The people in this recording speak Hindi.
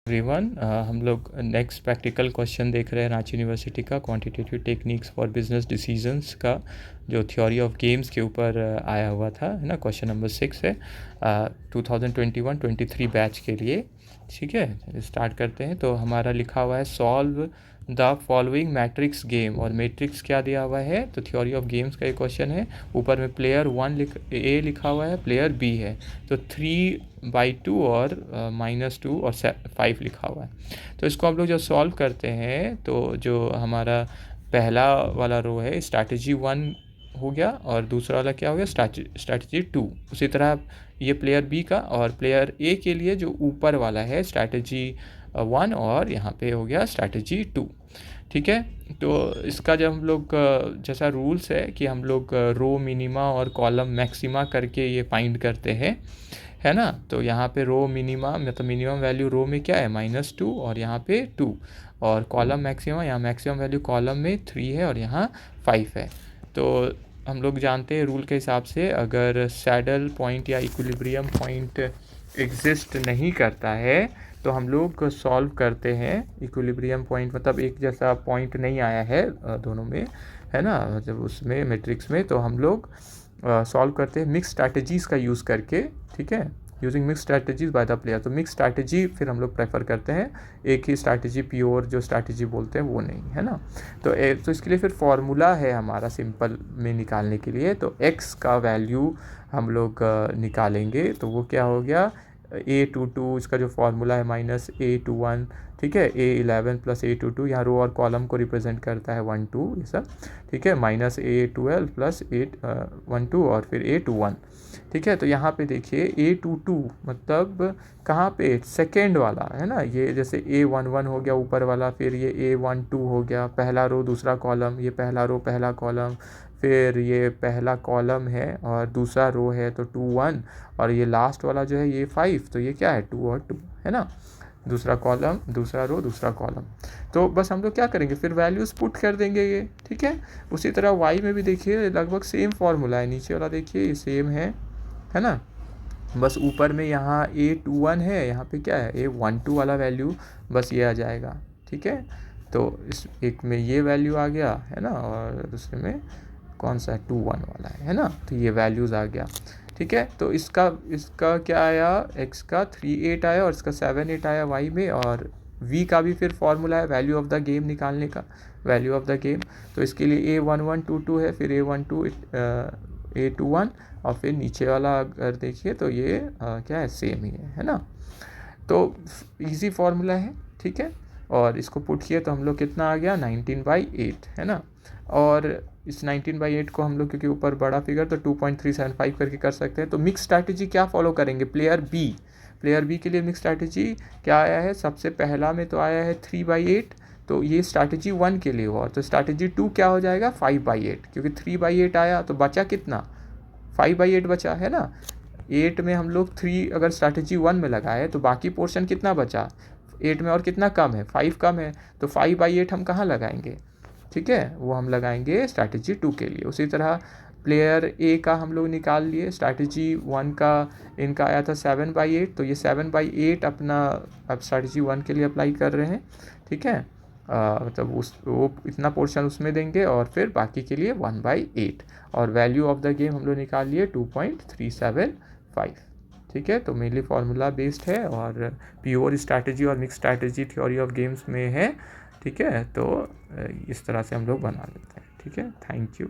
एवरीवन, हम लोग नेक्स्ट प्रैक्टिकल क्वेश्चन देख रहे हैं रांची यूनिवर्सिटी का quantitative techniques for business decisions का, जो थ्योरी ऑफ गेम्स के ऊपर आया हुआ था, है ना। क्वेश्चन नंबर 6 है 2021-23 बैच के लिए। ठीक है, स्टार्ट करते हैं। तो हमारा लिखा हुआ है solve the following matrix game, और मैट्रिक्स क्या दिया हुआ है, तो थ्योरी ऑफ गेम्स का एक क्वेश्चन है। ऊपर में प्लेयर 1 ए लिखा हुआ है, प्लेयर बी है, तो 3/2 और -2 और 5 लिखा हुआ है। तो इसको हम लोग जब सॉल्व करते हैं तो जो हमारा पहला वाला रो है स्ट्रैटेजी 1 हो गया, और दूसरा वाला क्या हो गया, स्ट्रैटेजी 2। उसी तरह ये प्लेयर बी का, और प्लेयर ए के लिए जो ऊपर वाला है स्ट्रैटेजी 1, और यहाँ पे हो गया स्ट्रैटेजी 2। ठीक है, तो इसका जब हम लोग जैसा रूल्स है कि हम लोग रो मिनिमा और कॉलम मैक्सिमा करके ये फाइंड करते हैं, है ना। तो यहाँ पे रो मिनिमा मतलब मिनिमम वैल्यू रो में क्या है, -2, और यहाँ पे 2, और कॉलम मैक्सिमा, यहाँ मैक्सिमम वैल्यू कॉलम में 3 है और यहाँ 5 है। तो हम लोग जानते हैं रूल के हिसाब से, अगर सैडल पॉइंट या इक्विलिब्रियम पॉइंट एग्जिस्ट नहीं करता है तो हम लोग सॉल्व करते हैं। इक्विलिब्रियम पॉइंट मतलब एक जैसा पॉइंट नहीं आया है दोनों में, है ना, जब उसमें मैट्रिक्स में, तो हम लोग सॉल्व करते हैं मिक्स स्ट्रैटेजीज़ का यूज़ करके। ठीक है, using mix strategies by the player. तो मिक्स स्ट्रैटेजी फिर हम लोग प्रेफर करते हैं, एक ही स्ट्रैटेजी प्योर जो स्ट्रैटेजी बोलते हैं वो नहीं, है ना। तो इसके लिए फिर फॉर्मूला है हमारा सिंपल में निकालने के लिए। तो x का वैल्यू हम लोग निकालेंगे, तो वो क्या हो गया, a22, इसका जो फार्मूला है -a21। ठीक है, a11 + a22, यहाँ रो और कॉलम को रिप्रेजेंट करता है 1 2 ये सब। ठीक है, -a12 + a1 2 और फिर a21। ठीक है, तो यहाँ पे देखिए a22 मतलब कहाँ पे, सेकेंड वाला, है ना। ये जैसे a11 हो गया ऊपर वाला, फिर ये a12 हो गया, पहला रो दूसरा कॉलम, ये पहला रो पहला कॉलम, फिर ये पहला कॉलम है और दूसरा रो है तो 2 1, और ये लास्ट वाला जो है ये 5, तो ये क्या है 2 और 2, है ना। दूसरा कॉलम दूसरा रो दूसरा कॉलम। तो बस हम लोग क्या करेंगे, फिर वैल्यूज़ पुट कर देंगे ये। ठीक है, उसी तरह वाई में भी देखिए लगभग सेम फार्मूला है, नीचे वाला देखिए ये सेम है ना। बस ऊपर में यहाँ a21 है, यहाँ पे क्या है a12 वाला वैल्यू, बस ये आ जाएगा। ठीक है, तो इस एक में ये वैल्यू आ गया, है ना, और दूसरे में कौन सा 21 वाला है ना। तो ये वैल्यूज़ आ गया। ठीक है, तो इसका क्या आया, x का 3 8 आया, और इसका 7 8 आया y में, और v का भी फिर फॉर्मूला है वैल्यू ऑफ द गेम निकालने का, वैल्यू ऑफ द गेम। तो इसके लिए a1122 है, फिर a12 a21, और फिर नीचे वाला अगर देखिए तो ये क्या है, सेम ही है ना। तो इजी फार्मूला है। ठीक है, और इसको पुट किया तो हम लोग कितना आ गया, 19/8, है ना। और इस 19/8 को हम लोग क्योंकि ऊपर बड़ा फिगर तो 2.375 करके कर सकते हैं। तो मिक्स स्ट्रैटेजी क्या फॉलो करेंगे, प्लेयर बी के लिए मिक्स स्ट्रैटेजी क्या आया है, सबसे पहला में तो आया है 3/8, तो ये स्ट्रैटेजी 1 के लिए हुआ। तो स्ट्रैटेजी 2 क्या हो जाएगा, 5/8, क्योंकि 3/8 आया तो बचा कितना, 5/8 बचा, है ना। 8 में हम लोग 3 अगर स्ट्रैटेजी 1 में लगाए तो बाकी पोर्शन कितना बचा, 8 में और कितना कम है, 5 कम है, तो 5/8 हम कहाँ लगाएंगे। ठीक है, वो हम लगाएंगे स्ट्रैटेजी 2 के लिए। उसी तरह प्लेयर ए का हम लोग निकाल लिए, स्ट्रैटेजी 1 का इनका आया था 7/8, तो ये 7/8 अपना अब स्ट्रैटेजी 1 के लिए अप्लाई कर रहे हैं। ठीक है, मतलब वो इतना पोर्शन उसमें देंगे, और फिर बाकी के लिए 1/8, और वैल्यू ऑफ द गेम हम लोग निकाल लिए 2.375। ठीक है, तो मेनली फार्मूला बेस्ड है, और प्योर स्ट्रैटेजी और mix strategy theory of games में है। ठीक है, तो इस तरह से हम लोग बना लेते हैं। ठीक है, थैंक यू।